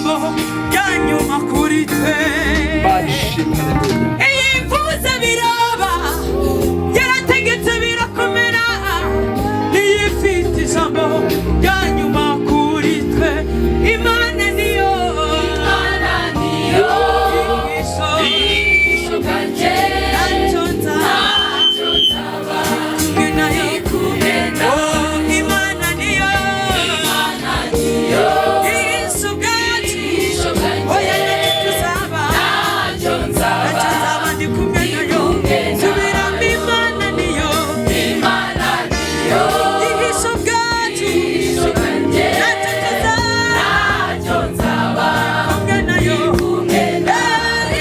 ijambo rya nyuma kuri twe. Yifuza biraba yarategetse birakomera, ntiyifite ijambo rya nyuma kuri twe. Imana niyo igisho bwanjye, ntacyo nzaba kumwe nayo. Imana niyo igisho bwanjye, oya ntituzaba, ntacyo nzaba ndi kumwe nayo. Subiramo Imana niyo igisho bwanjye, ntacyo nzaba kumwe nayo.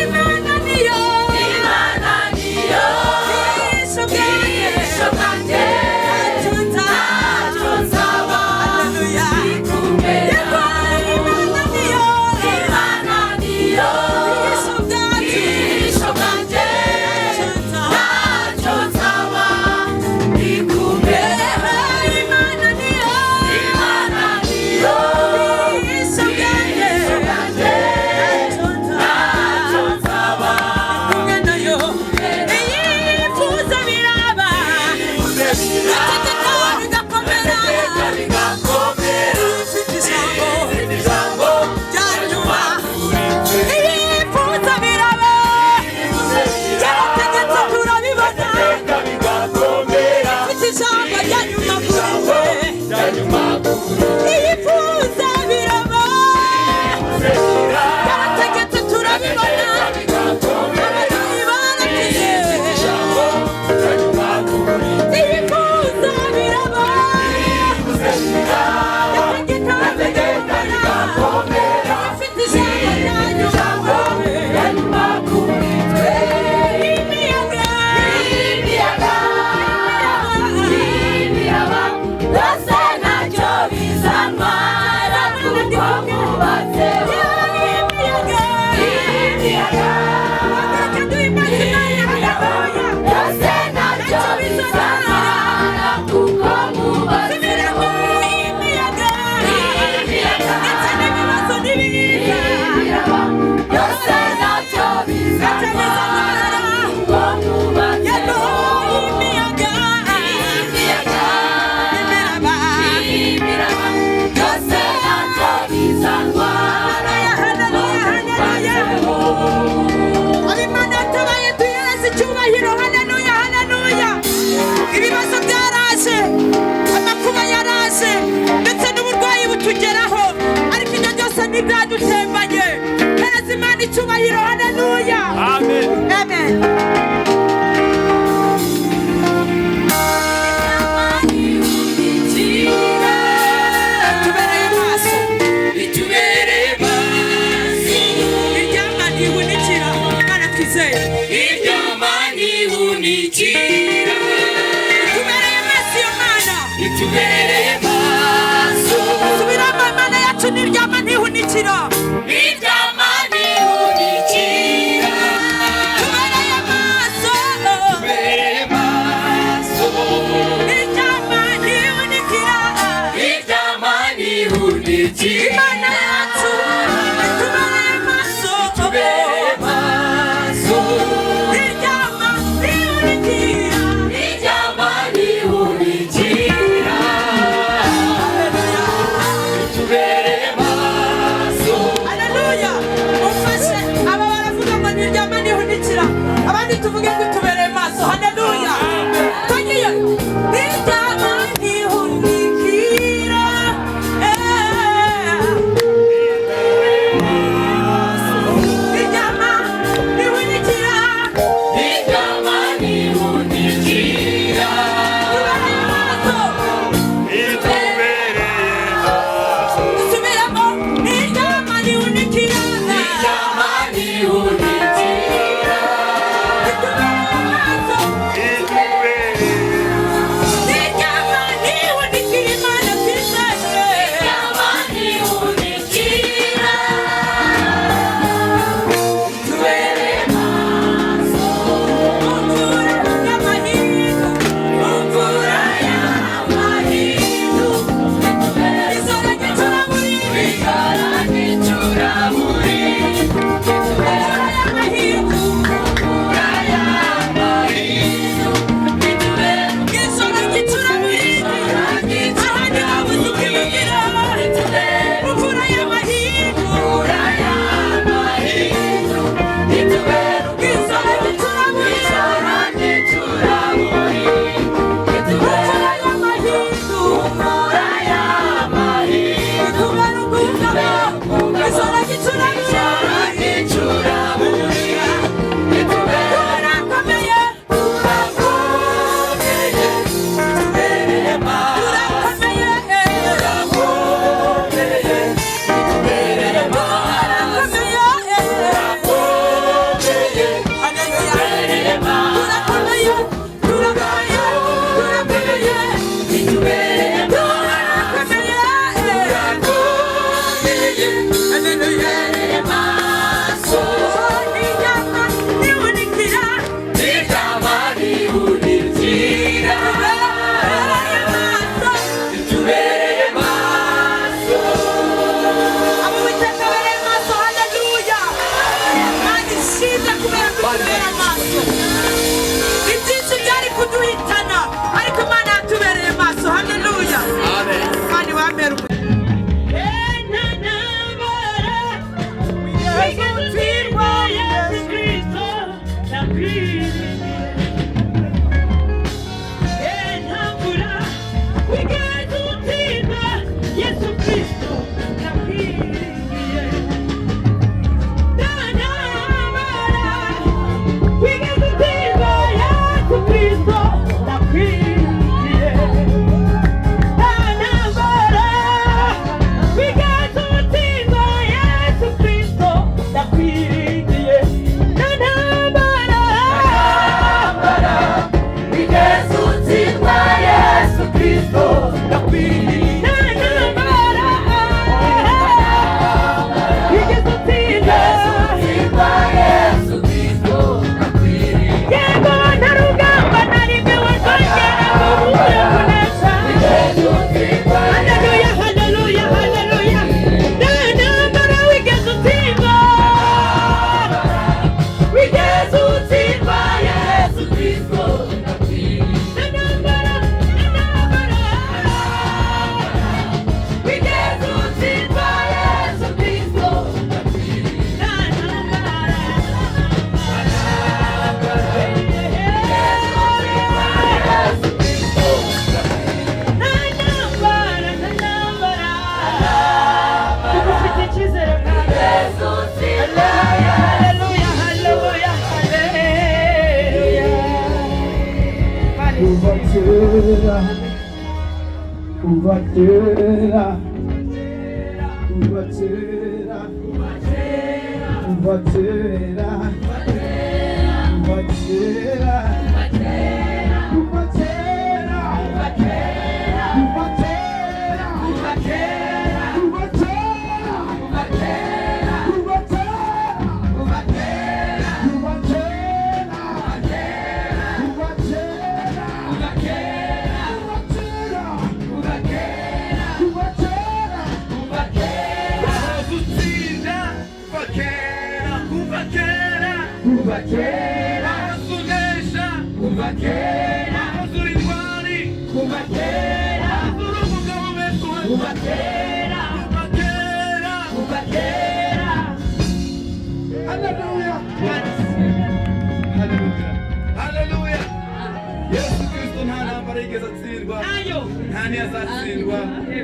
Imana niyo igisho bwanjye, ntacyo nzaba. Haleluya. Imana niyo igisho bwanjye, ntacyo nzaba ndi kumwe. Imana niyo igisho bwanjye, ntacyo nzaba kumwe nayo. Yifuza biraba bigakomera, ifite ijambo rya nyuma. Yifuza biraba yarategetse turabibona, ifite ijambo rya nyuma kuri twe. Yifuza biraba yarategetse turabibona, abaduyi barakize. Yifuza biraba yategeka birakomera, ifite ijambo rya nyuma kuri twe. Imiyaga byose ntacyo bizantwara, kuko mwubatseho. Byose ntacyo bizantwara, kuko mwubatseho. Imiyaga ndetse n'ibibazo n'ibiza, byose ntacyo bizantwara, kuko mwubatseho. Imiyaga byose ntacyo bizantwara, Imana yatabaye tuyereze icyubahiro. Haleluya, haleluya. Ibibazo byaraje, amakuba yaraje, ndetse n'uburwayi butugeraho, ariko ibyo byose ntibyadutembanye. Hereza Imana icyubahiro. Haleluya, amen. Tubereye maso, iryama ntihunikira. Imana twizeye, iryama ntihunikira. Tubereye maso iyo Mana, subiramo Imana yacu n'iryama ntihunikira. Iryama ntihunikira. Tubereye maso, iryama ntihunikira. Imana yacu tubereye maso, iryama ntihunikira. utsindwa Yesu Kristo ndakwiriye ntambura wigeze utsindwa Yesu Kristo ndakwiriye ntanambara wigeze utsindwa Yesu Kristo ndakwiriye ntanambara wigeze utsindwa Yesu Kristo ndakwiriye ntanambara wigeze utsindwa Yesu Kristo ndakwiriye ntanambara wigeze utsindwa Yesu Kristo ndakwiriye yego nta rugamba na rimwe wazongera kubuza kunesha haleluya haleluya haleluya ntanambara wigeze utsindwa Yesu Kristo ntanambara wigeze utsindwa Yesu Kristo tugufite icyizere kandi haleluya haleluya haleluya kuva kera kuva kera kuva kera kuva kera kuva kera kuva kera kuva kera kuva kera kuva kera kuva kera kuva kera kuva kera kuva kera kuva kera kuva kera kuva kera Sunesha kuva kera Azurintwari kuva kera Azurumugabo Besuwe kuva kera kuva kera kuva kera. Haleluya. Haleluya Haleluya Yesu Kristo nta ntambara yigeze atsindwa nta ntiyazatsindwa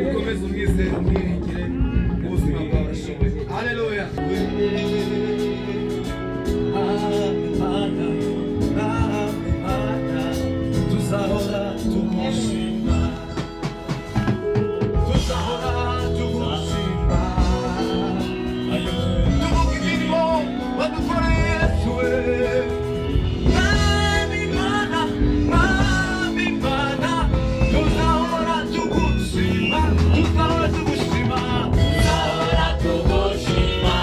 ukomeze umwizere umwiringire ubuzima bwawe urashoboye Haleluya tuzahora tumushima tuzahora tumushima tuvuga imirimo wadukoreye Yesu we Mwami Mana tuzahora tugushima tuzahora tugushima tuzahora tugushima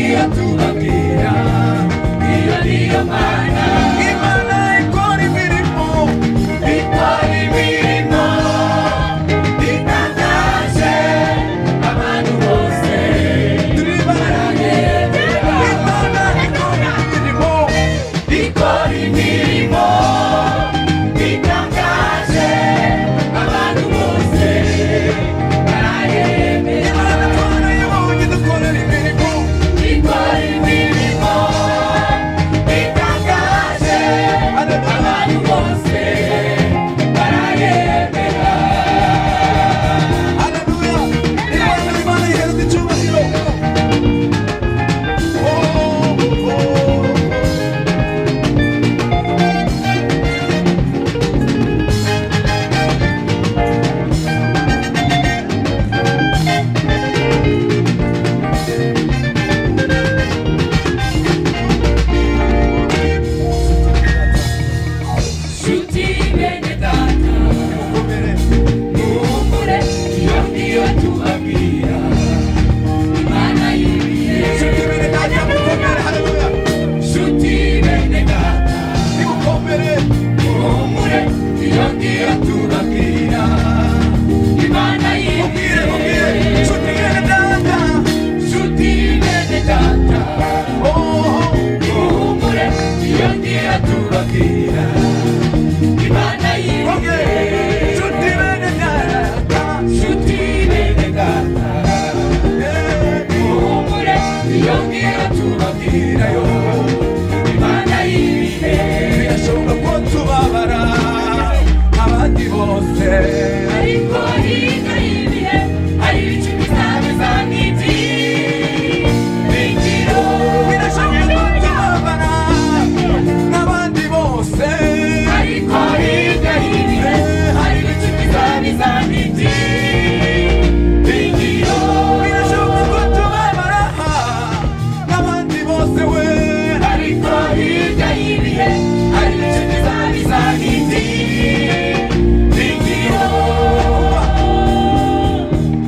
Io tu bambina, io Dio mana. ikora imirimo itangaje abantu bose barayemera Imana yabonye dukorera imirimo ikora imirimo itangaje abantu bose barayemera Haleluya Imana ihereza icyubahiro nshuti bene data Mukomere muhumure iyo niyo tubabwira imana y'ibihe Nshuti bene data mukomere haleluya nshuti bene data Nimukomere muhumure iyo niyo tubabwira imana Mubwire y'ibihe Nshuti bene data nshuti bene data Oh muhumure iyo niyo tubabwira imana Mubwire y'ibihe Nshuti bene data nshuti bene data muhumure iyo niyo tubabwira yo imana y'ibihe Birashoboka ko tubabara abandi bose ariko hirya y'ibihe hari ibicu bizabiza n'ibyiringiro Birashoboka ko tubabara n'abandi bose ariko hirya y'ibihe hari ibicu bizabiza n'ibyiringiro Birashoboka ko tubabara n'abandi bose we ariko hirya y'ibihe hari ibicu bizabiza n'ibyiringiro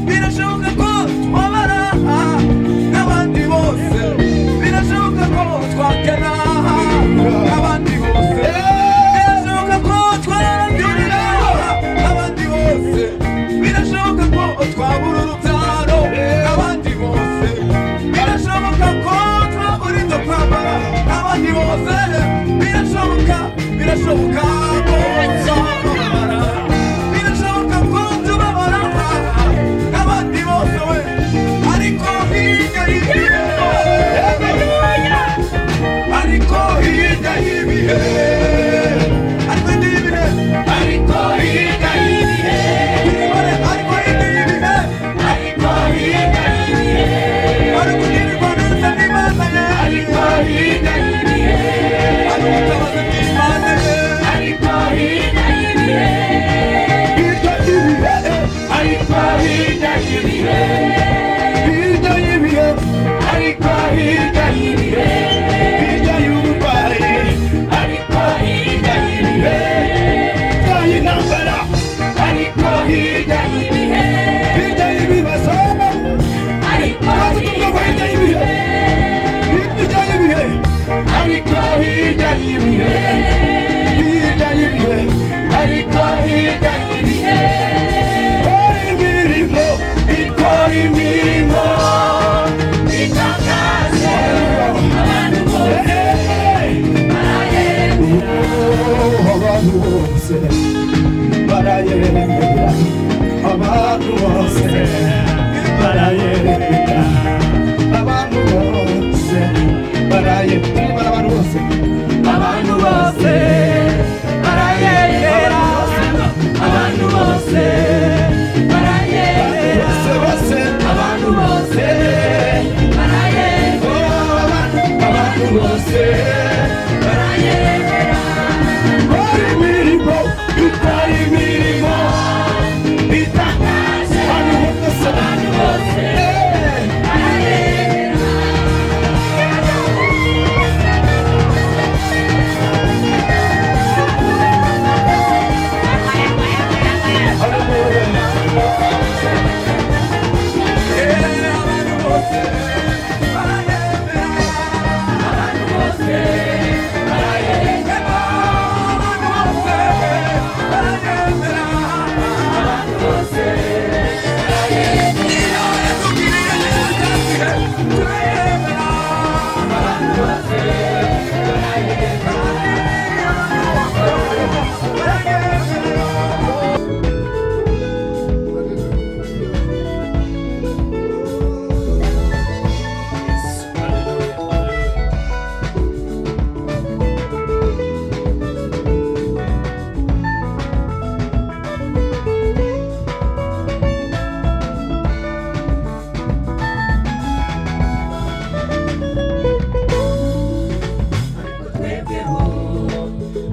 Birashoboka ko twabara n'abandi bose Birashoboka ko twakena n'abandi bose Birashoboka ko twarandurira n'abandi bose Birashoboka ko twabura urubyaro n'abandi bose Birashoboka ko twabura ibyo kwambara n'abandi bose Birashoboka ko tubabara Birashoboka ko tubabara n'abandi bose we Ariko hirya y'ibihe Ariko hirya y'ibihe Ariko hirya y'ibihe ariko hirya y'ibihe Ariko hirya y'ibihe ariko hirya y'ibihe Ari kugirirwa neza n'Imana ye ariko hirya y'ibihe Ari ubutabazi bw'Imana ye ariko hirya y'ibihe Hirya y'ibihe ariko hirya y'ibihe Hirya y'ibihe ariko hirya y'ibihe Hirya y'uburwayi ariko hirya y'ibihe Hirya y'intambara ariko hirya y'ibihe Hirya y'ibibazo ariko Hirya y'ibihe Hirya y'ibihe ariko hirya y'ibihe Hirya y'ibihe ariko hirya y'ibihe Imirimo ikora imirimo itangaje abantu bose barayemera abantu bose barayemera abantu bose barayemera abantu bose barayemera abantu bose abantu bose barayemera abantu bose barayemera bose abantu bose barayemera abantu bose barayemera bari imirimo ikora imirimo itangaje abantu bose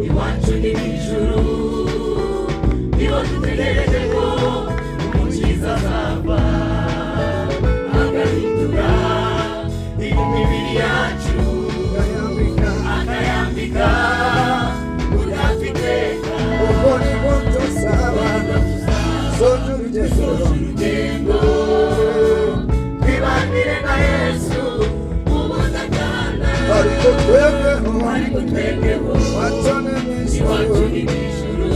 iwacu ni ijuru niho dutegereje ko umukiza azava agahindura imibiri yacu akayambika udafiteka ubwo nibwo tuzaba soje urugendo twibanire na Yesu ubudakana ariko twebweho watone iwacu ni ijuru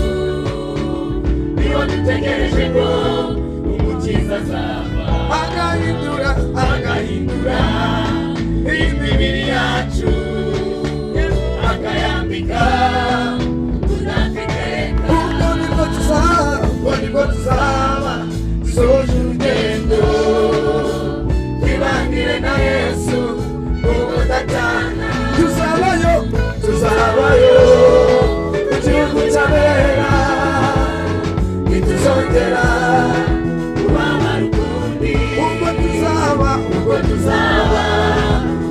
niho dutegereje ko umukiza azava agahindura imibiri yacu akayambika udafiteka ubwo nibwo tuzaba soje urugendo twibanire na Yesu ubudakana tuzabayo mu gihugu cy'abera ntituzongera kubabara ukundi ubwo tuzaba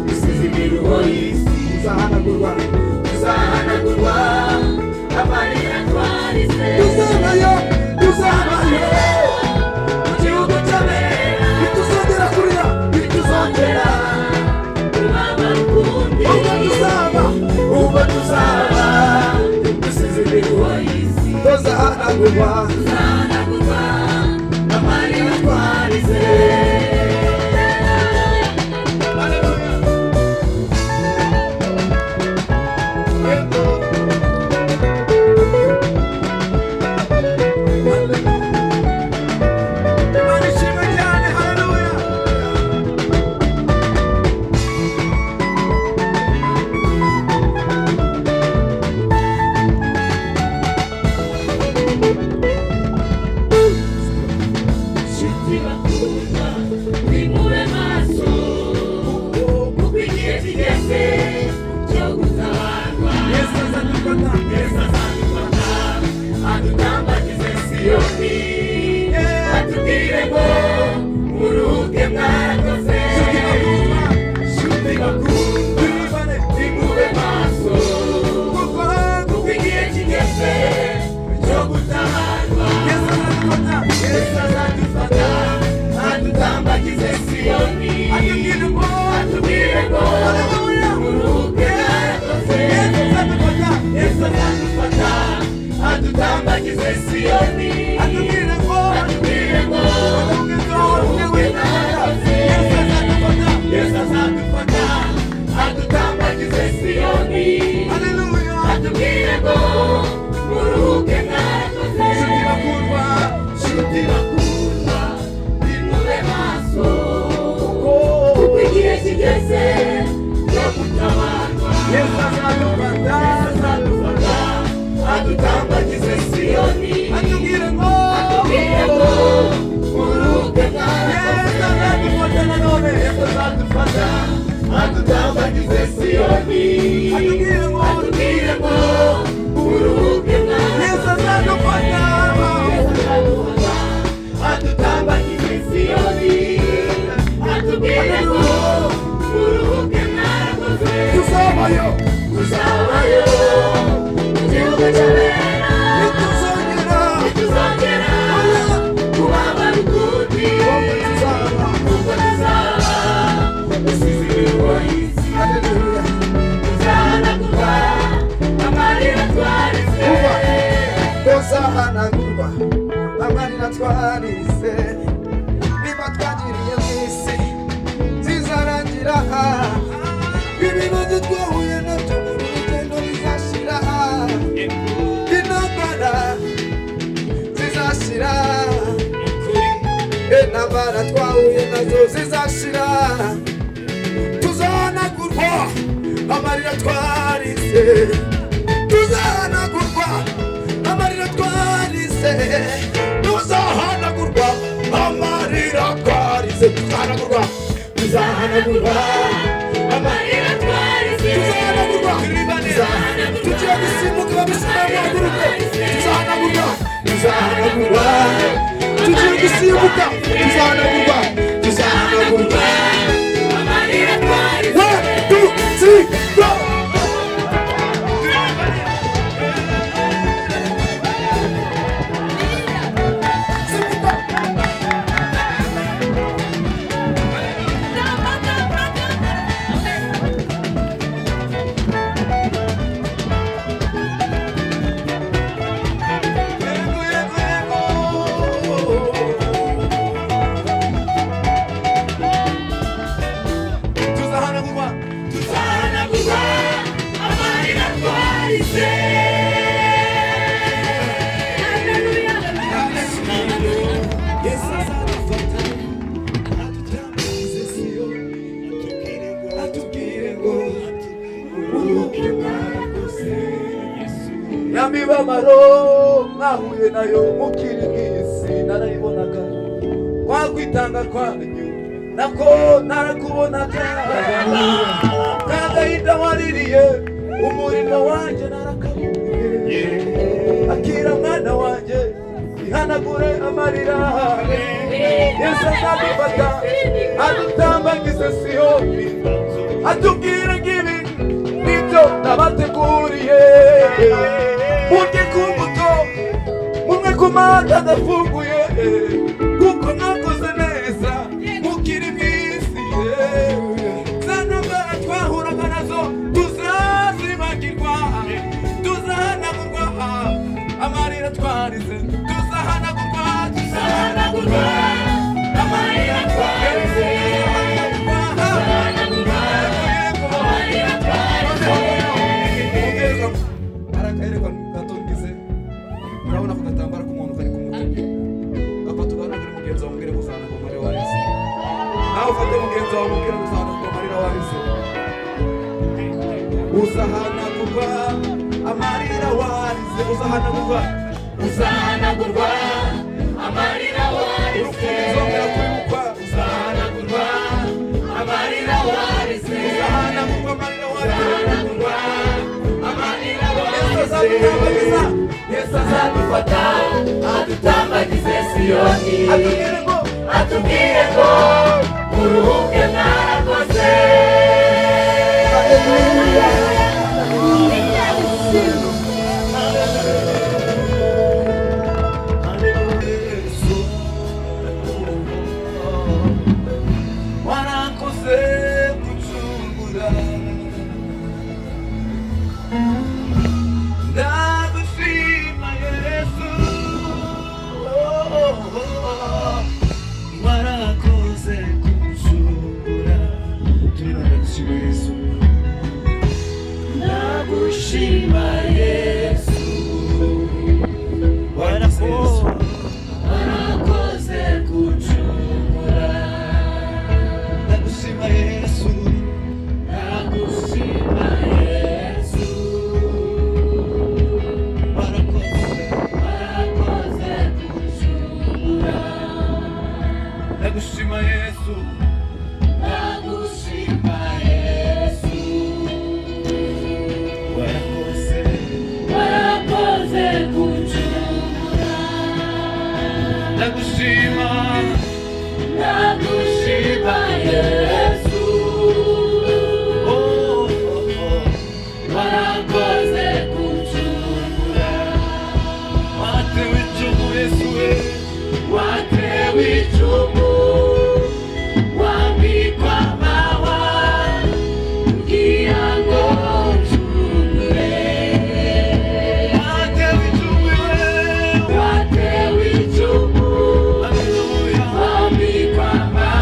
dusize imiruho y'isi tuzahanagurwa amarira twarize tuzabayo mu gihugu cy'abera ntituzongera kurira ntituzongera kubabara ukundi ubwo tuzaba dusize imiruho y'isi tuzahanagurwa amarira twarize amarira twarize niba twagiriye mu isi zizarangira ibibazo twahuye nabyo mu rugendo bizashira intambara zizashira intambara twahuye nazo zizashira tuzahanagurwa amarira twarize tuzahanagurwa amarira twarize tuzahanagurwa amarira twarize tuzahanagurwa amarira twarize tuzahanagurwa tugiye gusimbuka babisima bahaguruke tuzahanagurwa tugiye gusimbuka tuzahanagurwa amarira twarize 1, 2, 3, go! twarize. Yesu azadufata adutambagize Siyoni, atubwire ngo uruhuke mwarakoze. Ya mibabaro mwahuye nayo mukiri mw'isi narayibonaga, kwa kwitanga kwanyu nako narakubonaga, kagahinda waririye umurimo wanjye narakabonye. Akira mwana wanjye ihanagure amarira, Yesu azadufata adutambagize Siyoni, atubwire ngibi nibyo nabateguriye. Murye ku mbuto mumwe ku mata adafunguye, kuko mwakoze neza mukiri mw'isi. Za ntambara twahuraga nazo tuzazibagirwa, tuzahanagurwa amarira twarize, tuzahanagurwa Amarira twarize. arakayerekwa gatongize. Murabona ko gatambara k'umuntu kari ku mutwe, gafata ugahanagura mugenzi wawe umubwire guzahanagurwa amarira warize. Nawe ufate mugenzi wawe umubwire guzahanagurwa amarira warize. Uzahanagurwa amarira warize, uzahanagurwa Uzahanagurwa amarira warize. uzongera kwibukwa, Uzahanagurwa amarira warize. uzahanagurwa amarira warize. Uzahanagurwa amarira Yesu warize. azadutambagiza, Yesu Azadufata adutambagize Siyoni, atubwire ngo atubwire ngo uruhuke mwarakoze. Yesu warakoze gucungura, ndagushima Yesu, warakoze gucungura. Turimo ndagushima Yesu, Ndagushima Yesu, warakoze Yesu. warakoze gucungura. Ndagushima Yesu, Ndagushima Yesu, warakoze. warakoze gucungura. Ndagushima Yesu, Ndagushima Yesu, warakoze. warakoze gucungura. Ndagushima, Ndagushima Yesu, oh, oh, oh. warakoze gucungura. Watewe icumu Yesu we, Watewe icumu, wambikwa amahwa, kugira ngo ucungure. watewe icumu we, Watewe icumu, haleluya. wambikwa amahwa,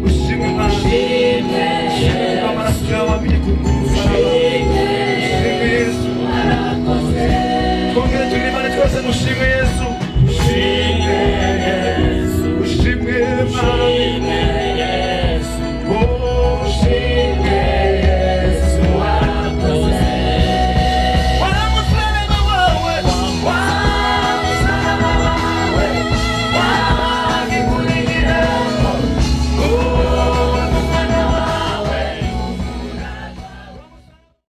ushimwe Mana, ushimwe amaraso yawe amenye ku musaraba, ushimwe Yesu. Twongere turirimane twese mushimwe